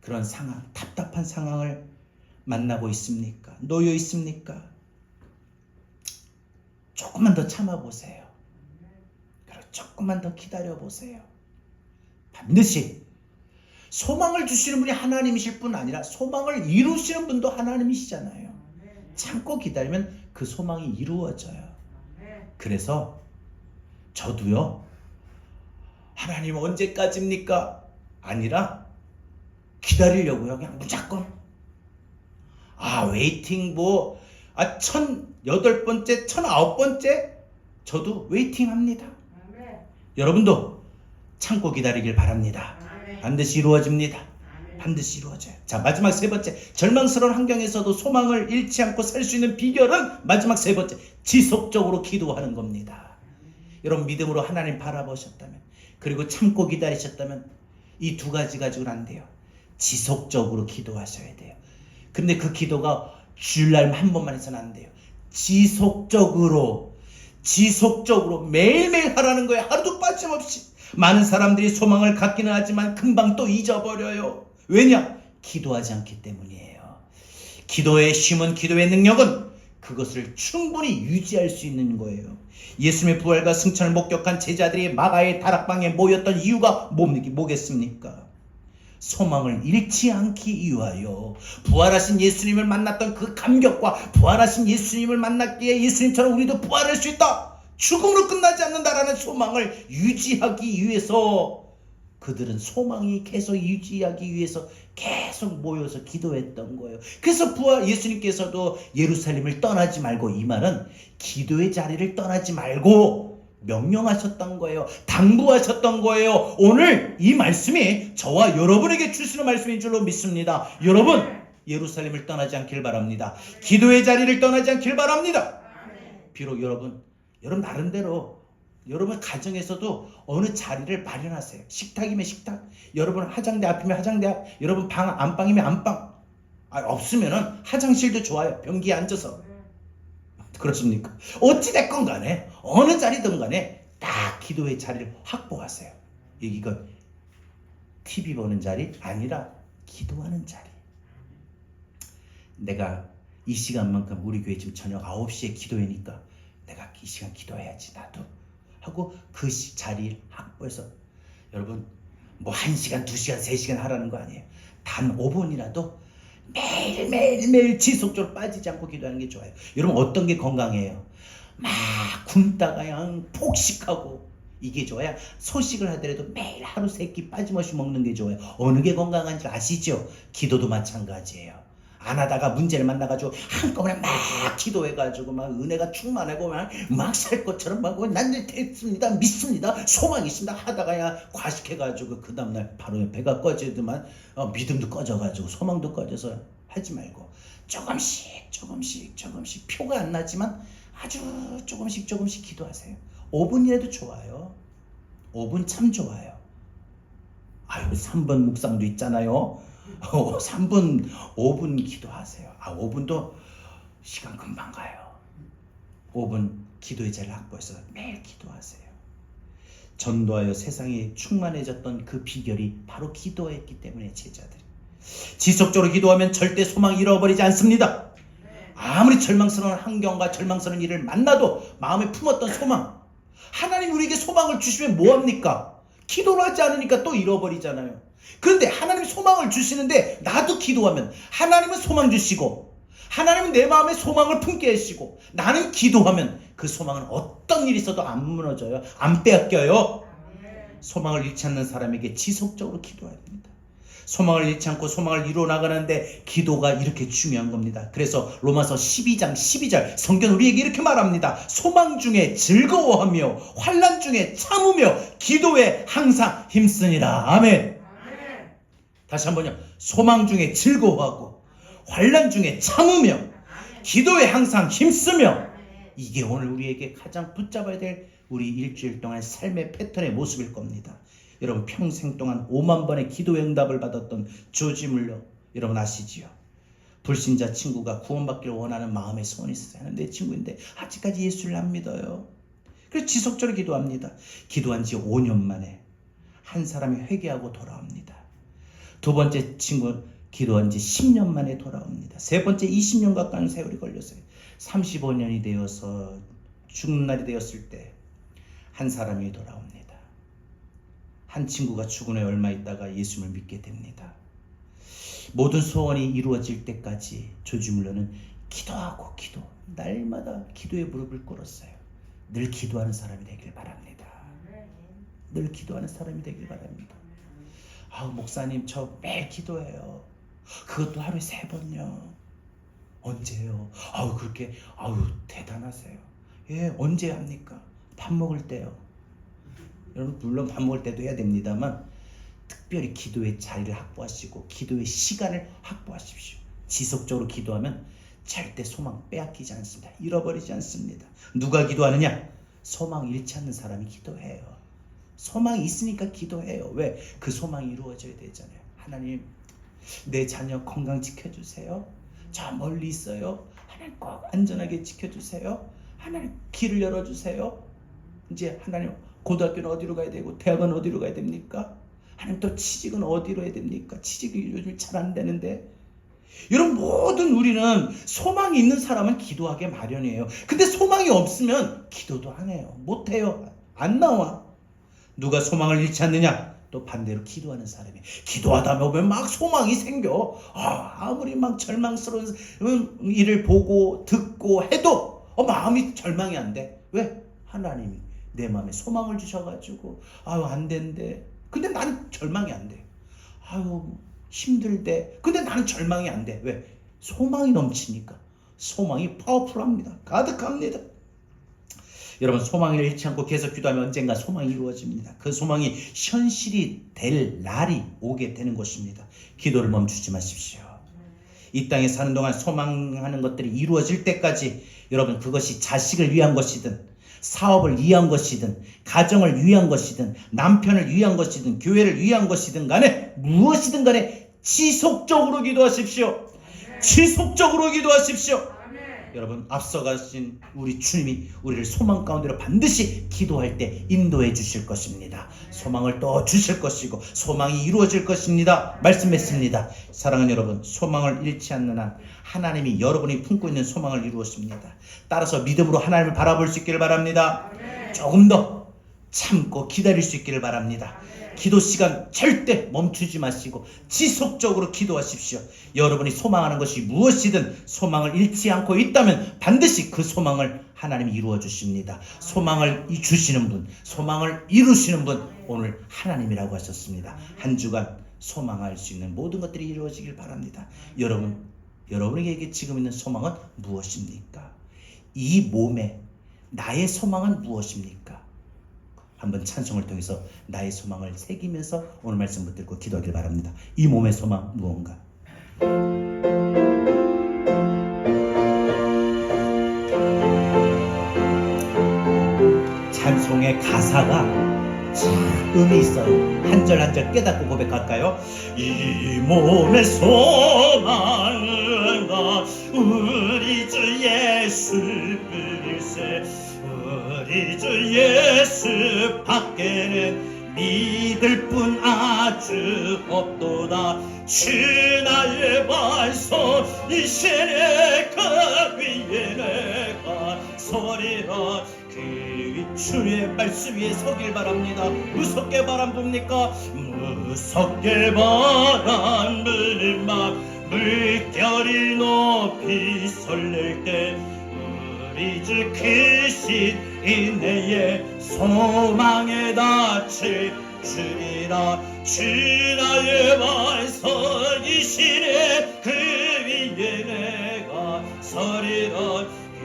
그런 상황, 답답한 상황을 만나고 있습니까? 놓여 있습니까? 조금만 더 참아보세요. 그리고 조금만 더 기다려보세요. 반드시 소망을 주시는 분이 하나님이실 뿐 아니라 소망을 이루시는 분도 하나님이시잖아요. 참고 기다리면 그 소망이 이루어져요. 그래서 저도요, 하나님 언제까지입니까? 아니라 기다리려고요. 그냥 무조건. 웨이팅 1008번째, 1009번째 저도 웨이팅 합니다. 여러분도 참고 기다리길 바랍니다. 반드시 이루어집니다. 반드시 이루어져요. 자, 마지막 3번째, 절망스러운 환경에서도 소망을 잃지 않고 살 수 있는 비결은 마지막 3번째, 지속적으로 기도하는 겁니다. 여러분 믿음으로 하나님 바라보셨다면, 그리고 참고 기다리셨다면 이 2가지 가지고는 안 돼요. 지속적으로 기도하셔야 돼요. 근데 그 기도가 주일날 한 번만 해서는 안 돼요. 지속적으로 매일매일 하라는 거예요. 하루도 빠짐없이. 많은 사람들이 소망을 갖기는 하지만 금방 또 잊어버려요. 왜냐? 기도하지 않기 때문이에요. 기도의 쉼은, 기도의 능력은 그것을 충분히 유지할 수 있는 거예요. 예수님의 부활과 승천을 목격한 제자들이 마가의 다락방에 모였던 이유가 뭐겠습니까? 소망을 잃지 않기 위하여. 부활하신 예수님을 만났던 그 감격과 부활하신 예수님을 만났기에 예수님처럼 우리도 부활할 수 있다, 죽음으로 끝나지 않는다라는 소망을 유지하기 위해서, 그들은 소망이 계속 유지하기 위해서 계속 모여서 기도했던 거예요. 그래서 예수님께서도 예루살렘을 떠나지 말고, 이 말은 기도의 자리를 떠나지 말고 명령하셨던 거예요. 당부하셨던 거예요. 오늘 이 말씀이 저와 여러분에게 주시는 말씀인 줄로 믿습니다. 여러분, 예루살렘을 떠나지 않길 바랍니다. 기도의 자리를 떠나지 않길 바랍니다. 비록 여러분 나름대로 여러분 가정에서도 어느 자리를 마련하세요. 식탁이면 식탁, 여러분 화장대 앞이면 화장대 앞, 여러분 안방이면 안방, 없으면은 화장실도 좋아요. 변기에 앉아서. 그렇습니까? 어찌됐건 간에 어느 자리든 간에 딱 기도의 자리를 확보하세요. 이건 TV 보는 자리 아니라 기도하는 자리. 내가 이 시간만큼, 우리 교회 지금 저녁 9시에 기도회니까 내가 이 시간 기도해야지 나도 하고 그 자리를 확보해서, 여러분 1시간, 2시간, 3시간 하라는 거 아니에요. 단 5분이라도 매일 지속적으로 빠지지 않고 기도하는 게 좋아요. 여러분 어떤 게 건강해요? 막 굶다가 그냥 폭식하고 이게 좋아요? 소식을 하더라도 매일 하루 3끼 빠짐없이 먹는 게 좋아요. 어느 게 건강한 줄 아시죠? 기도도 마찬가지예요. 안 하다가 문제를 만나가지고 한꺼번에 막 기도해가지고 막 은혜가 충만하고 막 살 것처럼 막 난 됐습니다, 믿습니다, 소망이 있습니다 하다가 야 과식해가지고 그 다음날 바로 배가 꺼지더만 믿음도 꺼져가지고 소망도 꺼져서 하지 말고 조금씩 표가 안 나지만 아주 조금씩 기도하세요. 5분이라도 좋아요. 5분 참 좋아요. 아유 3분 묵상도 있잖아요. 3분 5분 기도하세요. 5분도 시간 금방 가요. 5분 기도의 자리를 확보해서 매일 기도하세요. 전도하여 세상이 충만해졌던 그 비결이 바로 기도했기 때문에 제자들이 지속적으로 기도하면 절대 소망 잃어버리지 않습니다. 아무리 절망스러운 환경과 절망스러운 일을 만나도 마음에 품었던 소망, 하나님 우리에게 소망을 주시면 뭐합니까? 기도를 하지 않으니까 또 잃어버리잖아요. 그런데 하나님 소망을 주시는데 나도 기도하면 하나님은 소망 주시고 하나님은 내 마음에 소망을 품게 하시고 나는 기도하면 그 소망은 어떤 일이 있어도 안 무너져요. 안 빼앗겨요. 소망을 잃지 않는 사람에게 지속적으로 기도해야 합니다. 소망을 잃지 않고 소망을 이루어 나가는데 기도가 이렇게 중요한 겁니다. 그래서 로마서 12장 12절 성경 우리에게 이렇게 말합니다. 소망 중에 즐거워하며 환난 중에 참으며 기도에 항상 힘쓰니라. 아멘. 다시 한번요. 소망 중에 즐거워하고 환난 중에 참으며 기도에 항상 힘쓰며, 이게 오늘 우리에게 가장 붙잡아야 될 우리 일주일 동안 삶의 패턴의 모습일 겁니다. 여러분 평생 동안 5만 번의 기도의 응답을 받았던 조지 물러 여러분 아시지요? 불신자 친구가 구원받기를 원하는 마음의 소원이 있어요. 내 친구인데 아직까지 예수를 안 믿어요. 그래서 지속적으로 기도합니다. 기도한 지 5년 만에 한 사람이 회개하고 돌아옵니다. 두 번째 친구 기도한 지 10년 만에 돌아옵니다. 세 번째 20년 가까운 세월이 걸렸어요. 35년이 되어서 죽는 날이 되었을 때 한 사람이 돌아옵니다. 한 친구가 죽은 후에 얼마 있다가 예수를 믿게 됩니다. 모든 소원이 이루어질 때까지 조지 물러는 기도하고 날마다 기도에 무릎을 꿇었어요. 늘 기도하는 사람이 되길 바랍니다. 늘 기도하는 사람이 되길 바랍니다. 목사님 저 매일 기도해요. 그것도 하루에 3번요. 언제요? 그렇게 대단하세요. 예, 언제 합니까? 밥 먹을 때요. 여러분 물론 밥 먹을 때도 해야 됩니다만 특별히 기도의 자리를 확보하시고 기도의 시간을 확보하십시오. 지속적으로 기도하면 절대 소망 빼앗기지 않습니다. 잃어버리지 않습니다. 누가 기도하느냐? 소망 잃지 않는 사람이 기도해요. 소망이 있으니까 기도해요. 왜? 그 소망이 이루어져야 되잖아요. 하나님 내 자녀 건강 지켜주세요. 저 멀리 있어요. 하나님 꼭 안전하게 지켜주세요. 하나님 길을 열어주세요. 이제 하나님 고등학교는 어디로 가야 되고 대학은 어디로 가야 됩니까? 하나님 또 취직은 어디로 해야 됩니까? 취직이 요즘 잘 안 되는데. 여러분 모든 우리는 소망이 있는 사람은 기도하게 마련이에요. 근데 소망이 없으면 기도도 안 해요. 못해요. 안 나와. 누가 소망을 잃지 않느냐? 또 반대로 기도하는 사람이 기도하다 보면 막 소망이 생겨. 아무리 막 절망스러운 일을 보고 듣고 해도 마음이 절망이 안 돼. 왜? 하나님이 내 마음에 소망을 주셔가지고 안 된대. 근데 나는 절망이 안 돼. 힘들대. 근데 나는 절망이 안 돼. 왜? 소망이 넘치니까. 소망이 파워풀합니다. 가득합니다. 여러분 소망을 잃지 않고 계속 기도하면 언젠가 소망이 이루어집니다. 그 소망이 현실이 될 날이 오게 되는 것입니다. 기도를 멈추지 마십시오. 이 땅에 사는 동안 소망하는 것들이 이루어질 때까지 여러분 그것이 자식을 위한 것이든 사업을 위한 것이든 가정을 위한 것이든 남편을 위한 것이든 교회를 위한 것이든 간에 무엇이든 간에 지속적으로 기도하십시오. 지속적으로 기도하십시오. 여러분 앞서가신 우리 주님이 우리를 소망 가운데로 반드시 기도할 때 인도해 주실 것입니다. 소망을 또 주실 것이고 소망이 이루어질 것입니다. 말씀했습니다. 사랑하는 여러분, 소망을 잃지 않는 한 하나님이 여러분이 품고 있는 소망을 이루었습니다. 따라서 믿음으로 하나님을 바라볼 수 있기를 바랍니다. 조금 더 참고 기다릴 수 있기를 바랍니다. 기도 시간 절대 멈추지 마시고 지속적으로 기도하십시오. 여러분이 소망하는 것이 무엇이든 소망을 잃지 않고 있다면 반드시 그 소망을 하나님이 이루어 주십니다. 소망을 주시는 분, 소망을 이루시는 분 오늘 하나님이라고 하셨습니다. 한 주간 소망할 수 있는 모든 것들이 이루어지길 바랍니다. 여러분에게 지금 있는 소망은 무엇입니까? 이 몸에 나의 소망은 무엇입니까? 한번 찬송을 통해서 나의 소망을 새기면서 오늘 말씀 붙들고 기도하길 바랍니다. 이 몸의 소망 무언가? 찬송의 가사가 참 의미 있어요. 한 절 한 절 깨닫고 고백할까요? 이 몸의 소망은 나 우리 주 예수 그리스도, 우리 주 예수 밖에는 믿을 뿐 아주 없도다. 주 나의 반석 이 시내 그 위에 내가 서리라. 그 주의 말씀 위에 서길 바랍니다. 무섭게 바람 봅니까? 무섭게 바람 불마 물결이 높이 설렐 때 우리 주 크신 인내의 소망에 닿칠 주리라. 주 나의 반석이시네 그 위에 내가 서리라. 그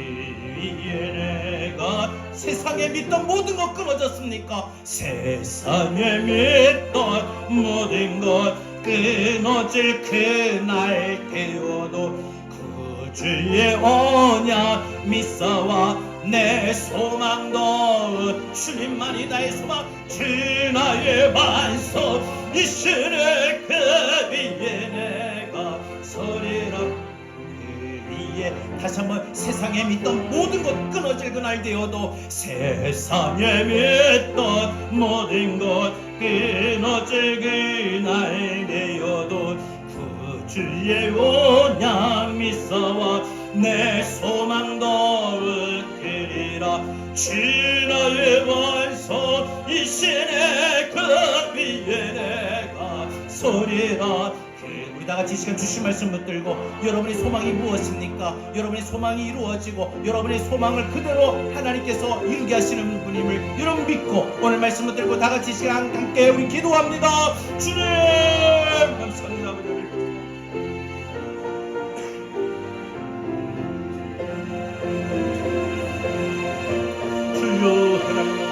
위에 내가 세상에 믿던 모든 것 끊어졌습니까? 세상에 믿던 모든 것 끊어질 그날 되어도 그 주의 언약 믿사와 내 소망 넣은 주님만이 나의 소망. 주 나의 반석 이시네 그 위에 내가 서리라. 그 위에 다시 한번 세상에 믿던 모든 것 끊어질 그날 되어도 세상에 믿던 모든 것 끊어질 그날 되어도 그 주의 언약 믿사와 내 소망 넣으리라. 주 나의 반석 이시네 그 위에 내가 서리라. 우리 다같이 시간 주신 말씀 붙들고 여러분의 소망이 무엇입니까? 여러분의 소망이 이루어지고 여러분의 소망을 그대로 하나님께서 이루게 하시는 분임을 여러분 믿고 오늘 말씀 붙들고 다같이 시간 함께 우리 기도합니다. 주님 감사합니다. 주여 하나님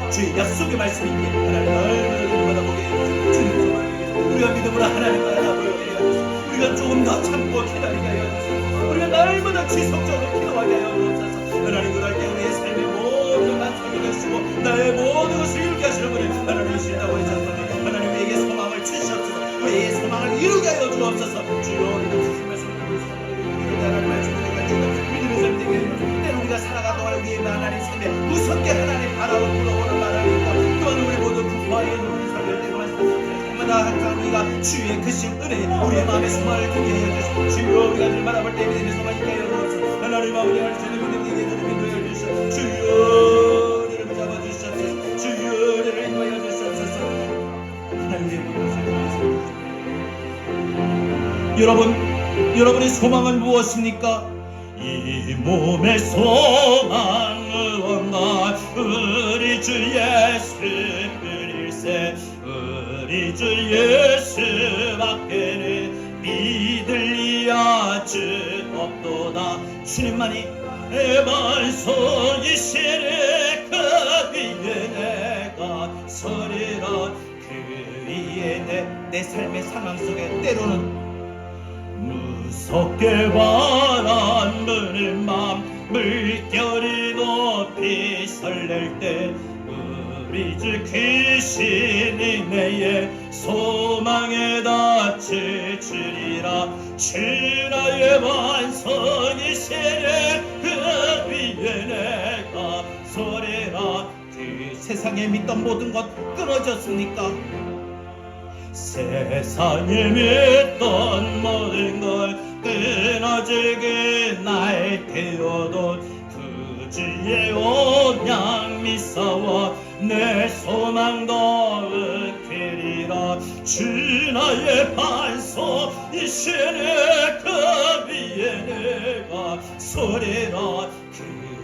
주의 약속의 말씀이 있게 하나님 얼마나 받아보게 해주시고 주님 소망을 우리가 믿음으로 하나님과 알아보게 해주시고 우리가 조금 더 참고 기다리게 하여 주시고 우리가 날마다 지속적으로 기도하게 하여 주옵소서. 하나님 그럴 때 우리의 삶의 모든 만족을 주시고 나의 모든 것을 이루게 하시는 분이 하나님이시다고 하셨으니 하나님 우리에게 소망을 주시옵소서. 우리의 소망을 이루게 하여 주옵소서. 주여 우리가 주신 말씀을 하나님 말씀을 믿음의 삶 되게 해주시고 때로 우리가 살아가는 동안 우리의 하나님 삶에 무섭게 하나님 바라고 불어오는 바람이니까 또한 우리 모두 부부와의 눈을 살려내고 말씀하시고 항상 우리가 주의 크신 은혜 우리의 마음의 소망을 크게 해주시고 주여 우리가 늘 바라볼 때 믿음의 소망이 있게 해주옵소서. 하나님 아버지 하나님 믿음에게 인도해 주시옵소서. 주여 우리를 붙잡아 주시옵소서. 주여 우리를 인도하여 주시옵소서. 하나님의 여러분의 소망은 무엇입니까? 이 몸의 소망은 나 우리 주 예수 그리스도, 우리 주 예수 밖에는 믿을 리 아주 없도다. 주님만이 내 반석이시네 그 위에 내가 서리라. 그 위에 내 삶의 상황 속에 때로는 무섭게 바람 부는 밤 물결이 높이 설렐 때 우리 주 크신 인내의 소망에 닿칠 주리라. 주 나의 반석이시네 그 위에 내가 서리라. 그 세상에 믿던 모든 것 끊어졌습니까? 세상에 믿던 모든 것 끊어지게 날 되어도 그 주의 언약 믿사와 내 소망 넣으리라. 주 나의 반석이시네 그 위에 내가 서리라. 그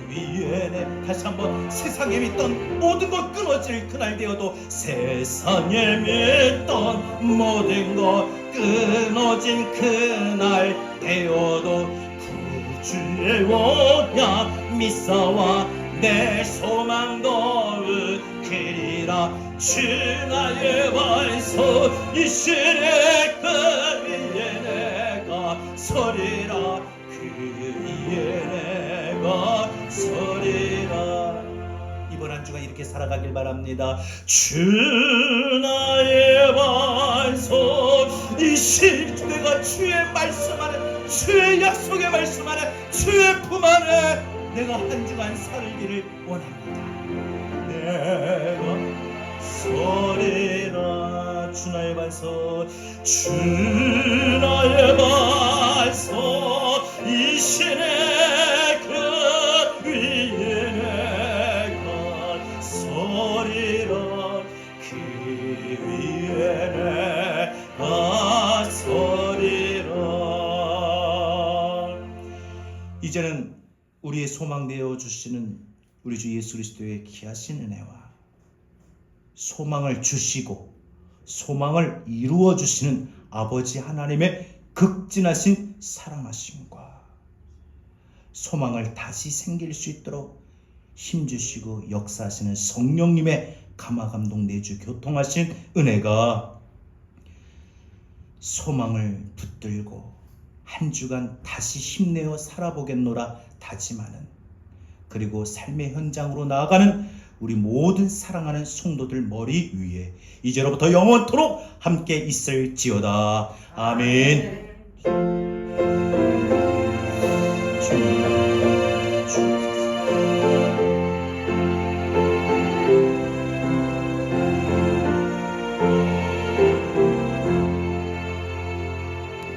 위에 내 다시 한번 세상에 믿던 모든 것 끊어질 그날 되어도 세상에 믿던 모든 것 끊어진 그날 되어도 구주의 언약 믿사와 내 소망 넣으리라. 주 나의 반석이시네 그 위에 내가 서리라. 그 위에 내가 서리라. 이번 한 주간 이렇게 살아가길 바랍니다. 주 나의 반석, 이 내가 주의 말씀 안에, 주의 약속의 말씀 안에, 주의 품 안에 내가 한 주간 살기를 원합니다. 내가 서리라. 주 나의 반석, 주 나의 반석, 이 신의 그 위에 내가 서리라. 그 위에 내가 서리라. 이제는 우리의 소망 되어 주시는 우리 주 예수 그리스도의 귀하신 은혜와 소망을 주시고 소망을 이루어 주시는 아버지 하나님의 극진하신 사랑하심과 소망을 다시 생길 수 있도록 힘주시고 역사하시는 성령님의 감화감동 내주 교통하신 은혜가 소망을 붙들고 한 주간 다시 힘내어 살아보겠노라 다짐하는, 그리고 삶의 현장으로 나아가는 우리 모든 사랑하는 성도들 머리 위에 이제로부터 영원토록 함께 있을지어다. 아멘.